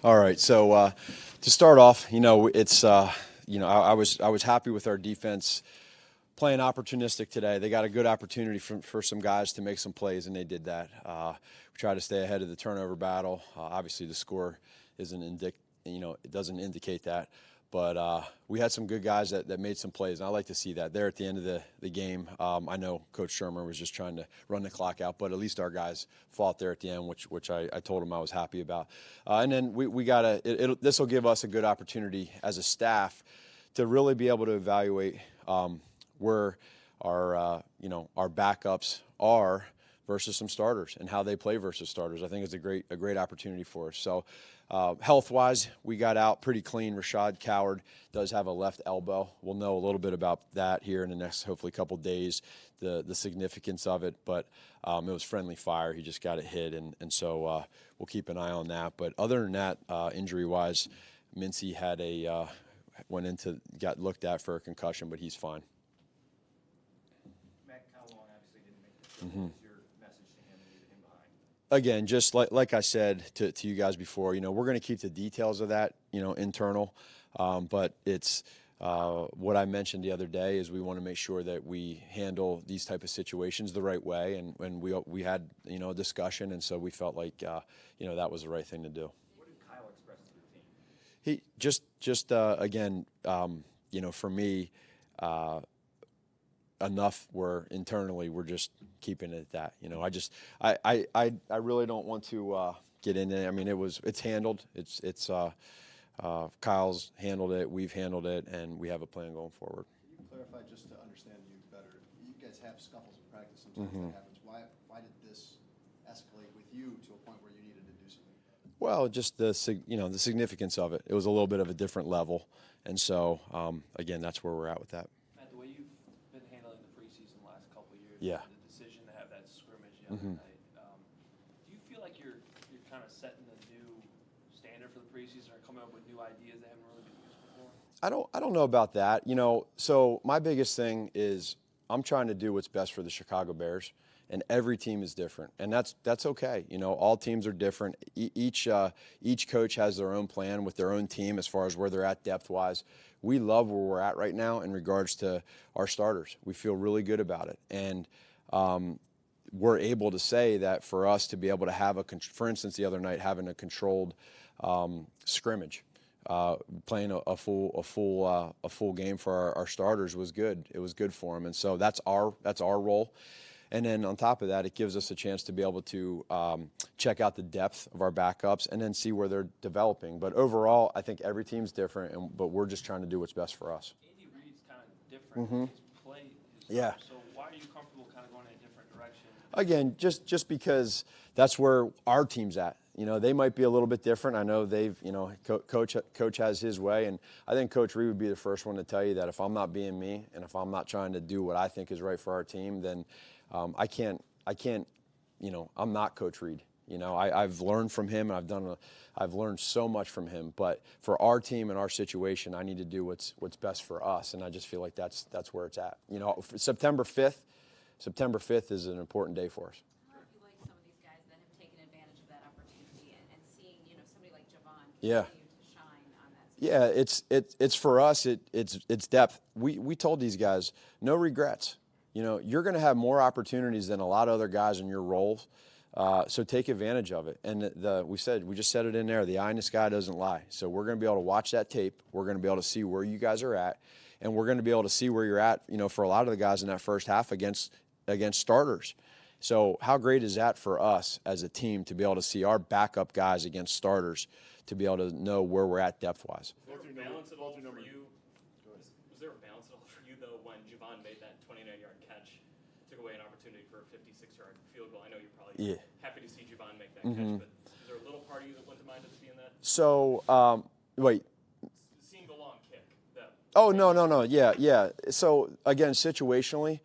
All right. So to start off, it's I was happy with our defense playing opportunistic today. They got a good opportunity for some guys to make some plays, and they did that. We tried to stay ahead of the turnover battle. Obviously, the score it doesn't indicate that. But we had some good guys that made some plays, and I like to see that. There at the end of the game, I know Coach Shermer was just trying to run the clock out, but at least our guys fought there at the end, which I told him I was happy about. And then this will give us a good opportunity as a staff to really be able to evaluate where our backups are versus some starters and how they play versus starters. I think it's a great opportunity for us. So health-wise, we got out pretty clean. Rashad Coward does have a left elbow. We'll know a little bit about that here in the next, hopefully, couple days, the significance of it. But it was friendly fire. He just got it hit, and so we'll keep an eye on that. But other than that, injury-wise, Mincy got looked at for a concussion, but he's fine. Matt Cowlon obviously didn't make the field. What was your message to him and leaving him behind? Again, just like I said to you guys before, we're going to keep the details of that, internal. But it's what I mentioned the other day is we want to make sure that we handle these type of situations the right way. And we had, a discussion, and so we felt like, that was the right thing to do. What did Kyle express to the team? He again, for me, enough where internally we're just keeping it at that. I really don't want to get into it. I mean, it's handled. It's Kyle's handled it. We've handled it, and we have a plan going forward. Can you clarify just to understand you better? You guys have scuffles in practice. Sometimes that happens. Why did this escalate with you to a point where you needed to do something? Well, just the significance of it. It was a little bit of a different level, and so again, that's where we're at with that. Matt, the way you've been handling the preseason the last couple of years, Yeah. The decision to have that scrimmage the other night, do you feel like you're kind of setting a new standard for the preseason, or coming up with new ideas that haven't really been used before? I don't know about that. So my biggest thing is I'm trying to do what's best for the Chicago Bears, and every team is different, and that's okay. All teams are different. Each coach has their own plan with their own team as far as where they're at depth-wise. We love where we're at right now in regards to our starters. We feel really good about it, and we're able to say that for us to be able to have for instance, the other night having a controlled scrimmage. Playing a full game for our starters was good. It was good for them, and so that's our role. And then on top of that, it gives us a chance to be able to check out the depth of our backups and then see where they're developing. But overall, I think every team's different, but we're just trying to do what's best for us. Andy Reid's kind of different. His play is Yeah. So why are you comfortable kind of going in a different direction? Again, just because that's where our team's at. They might be a little bit different. I know they've, Coach has his way, and I think Coach Reid would be the first one to tell you that if I'm not being me and if I'm not trying to do what I think is right for our team, then I can't, I'm not Coach Reid. I've learned from him, and I've learned so much from him. But for our team and our situation, I need to do what's best for us, and I just feel like that's where it's at. September 5th is an important day for us. How do you like some of these guys that have taken advantage of that opportunity and seeing, somebody like Javon Yeah. continue to shine on that stage? Yeah, it's for us. It's depth. We told these guys no regrets. You're going to have more opportunities than a lot of other guys in your roles. So take advantage of it. And we just said it in there. The eye in the sky doesn't lie. So we're going to be able to watch that tape. We're going to be able to see where you guys are at, and we're going to be able to see where you're at. For a lot of the guys in that first half against starters. So how great is that for us as a team to be able to see our backup guys against starters, to be able to know where we're at depth-wise? Was there a balance at all for you? Was there a balance at all for you though when Javon made that 29-yard catch, took away an opportunity for a 56-yard field goal? I know you're probably happy to see Javon make that catch, but is there a little part of you that went to mind at seeing that? So wait. Seeing the long kick. Oh no. Yeah. So again, situationally.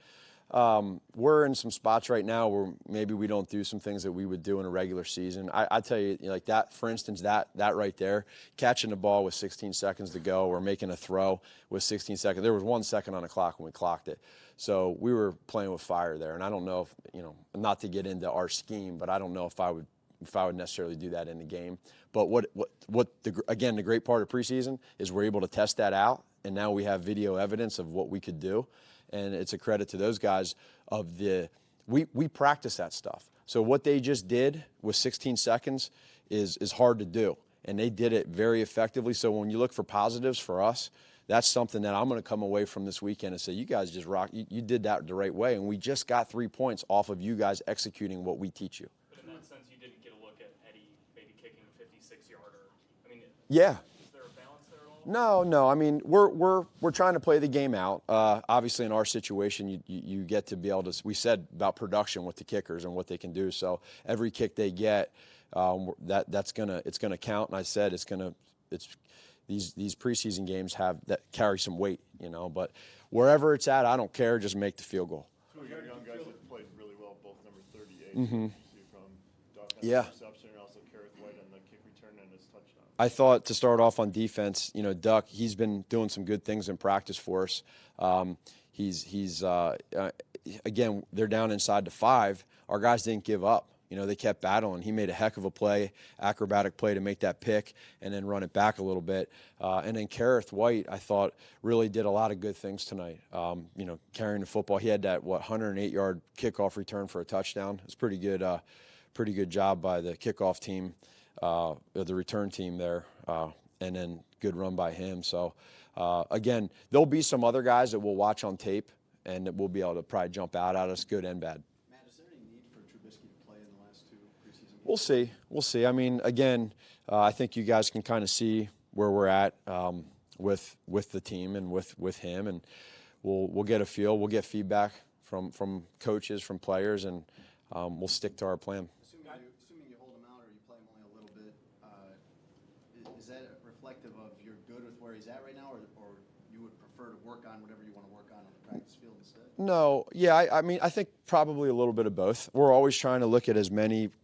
We're in some spots right now where maybe we don't do some things that we would do in a regular season. I tell you, like that, for instance, that right there, catching the ball with 16 seconds to go or making a throw with 16 seconds. There was 1 second on the clock when we clocked it. So we were playing with fire there. And I don't know if, not to get into our scheme, but I don't know if I would if I would necessarily do that in the game. But again, the great part of preseason is we're able to test that out, and now we have video evidence of what we could do, and it's a credit to those guys we practice that stuff. So what they just did with 16 seconds is hard to do, and they did it very effectively. So when you look for positives for us, that's something that I'm going to come away from this weekend and say, you guys just rock. You did that the right way, and we just got 3 points off of you guys executing what we teach you. But in that sense, you didn't get a look at Eddie maybe kicking a 56-yarder. I mean, Yeah. is there a balance there at all? No. I mean, we're trying to play the game out. Obviously, in our situation, you get to be able to. We said about production with the kickers and what they can do. So every kick they get, it's gonna count. And I said these preseason games carry some weight, But wherever it's at, I don't care. Just make the field goal. Two young guys that played really well, both number 38. Mm-hmm. You see from Duck on Yeah. the reception and also Kareth White on the kick return and his touchdown. I thought to start off on defense, Duck, he's been doing some good things in practice for us. Again, they're down inside the 5. Our guys didn't give up. They kept battling. He made a heck of a play, acrobatic play to make that pick and then run it back a little bit. And then Kareth White, I thought, really did a lot of good things tonight. Carrying the football. He had that, 108-yard kickoff return for a touchdown. It's pretty good job by the kickoff team, the return team there, and then good run by him. So, again, there'll be some other guys that we'll watch on tape and that we'll be able to probably jump out at us, good and bad. Matt, is there any need for Trubisky to play in the last 2 preseason games? We'll see. I mean, again, I think you guys can kind of see where we're at with the team and with him, and we'll get a feel. We'll get feedback from coaches, from players, and we'll stick to our plan. Assuming you hold him out or you play him only a little bit, is that reflective of you're good with where he's at right now, or you would prefer to work on whatever you want to work on the practice field instead? No, yeah, I mean, I think probably a little bit of both. We're always trying to look at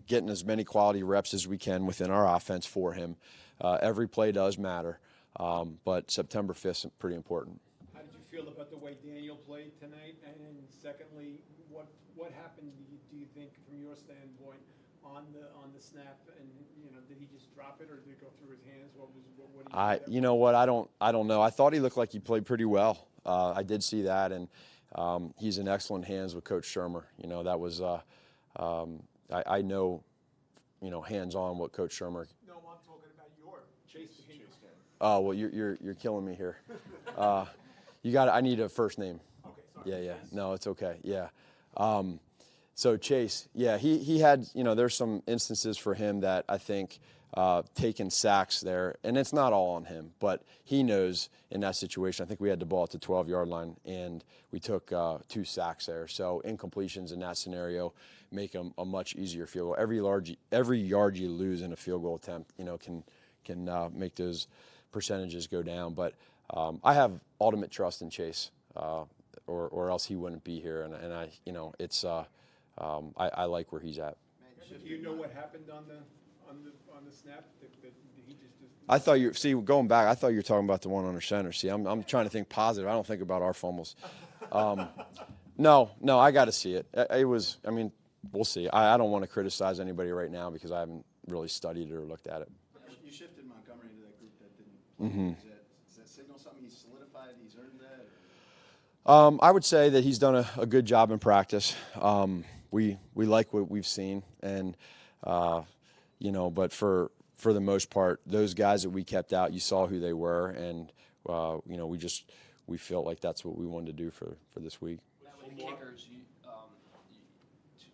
getting as many quality reps as we can within our offense for him. Every play does matter, but September 5th is pretty important. How did you feel about the way Daniel played tonight? And then secondly, what happened, do you think, from your standpoint, on the snap? And did he just drop it, or did it go through his hands? What do you think? I don't know. I thought he looked like he played pretty well. I did see that, and he's in excellent hands with Coach Shermer. That was I know, hands-on what Coach Shermer. No, I'm talking about your Chase Daniel. Oh well, you're killing me here. I need a first name. Okay, sorry. Yeah. No, it's okay. Yeah. So Chase, yeah, he had, there's some instances for him that I think taking sacks there, and it's not all on him, but he knows in that situation. I think we had the ball at the 12-yard line, and we took 2 sacks there. So incompletions in that scenario make a much easier field goal. Every yard you lose in a field goal attempt, can make those percentages go down. But I have ultimate trust in Chase, or else he wouldn't be here. And I, it's I like where he's at. Do you know what happened on the snap? Did he just I thought going back, I thought you were talking about the one under center. See, I'm trying to think positive. I don't think about our fumbles. No, I got to see it. We'll see. I don't want to criticize anybody right now because I haven't really studied it or looked at it. You shifted Montgomery into that group that didn't play. Does that signal something? He's solidified? He's earned that? I would say that he's done a good job in practice. We like what we've seen, and but for the most part, those guys that we kept out, you saw who they were, and we felt like that's what we wanted to do for this week. Now with the kickers,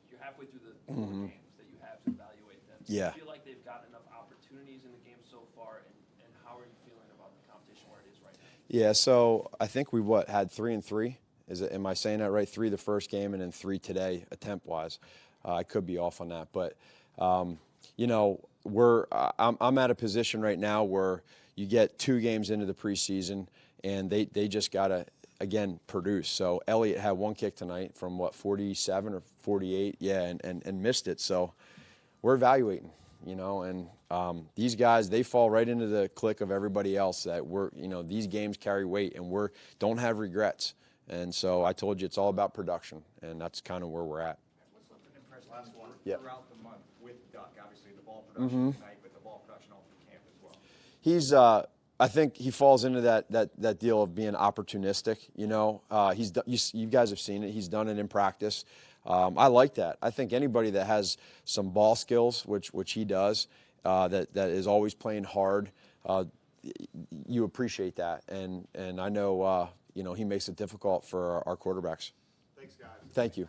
you're halfway through the 4 games that you have to evaluate them. Yeah. Do you feel like they've gotten enough opportunities in the game so far, and how are you feeling about the competition where it is right now? Yeah, so I think we had 3 and 3. Am I saying that right? 3 the first game and then 3 today, attempt-wise. I could be off on that, but I'm at a position right now where you get 2 games into the preseason, and they just gotta again produce. So Elliott had 1 kick tonight from 47 or 48, and missed it. So we're evaluating, and these guys, they fall right into the clique of everybody else that these games carry weight, and don't have regrets. And so I told you it's all about production, and that's kind of where we're at. What's something impressed Last one. Yeah. Throughout the month with Duck, obviously the ball production tonight, but the ball production all through camp as well. He's, I think he falls into that deal of being opportunistic. You know, you guys have seen it. He's done it in practice. I like that. I think anybody that has some ball skills, which he does, that is always playing hard, you appreciate that. And I know, you know, he makes it difficult for our quarterbacks. Thanks, guys. Thank you.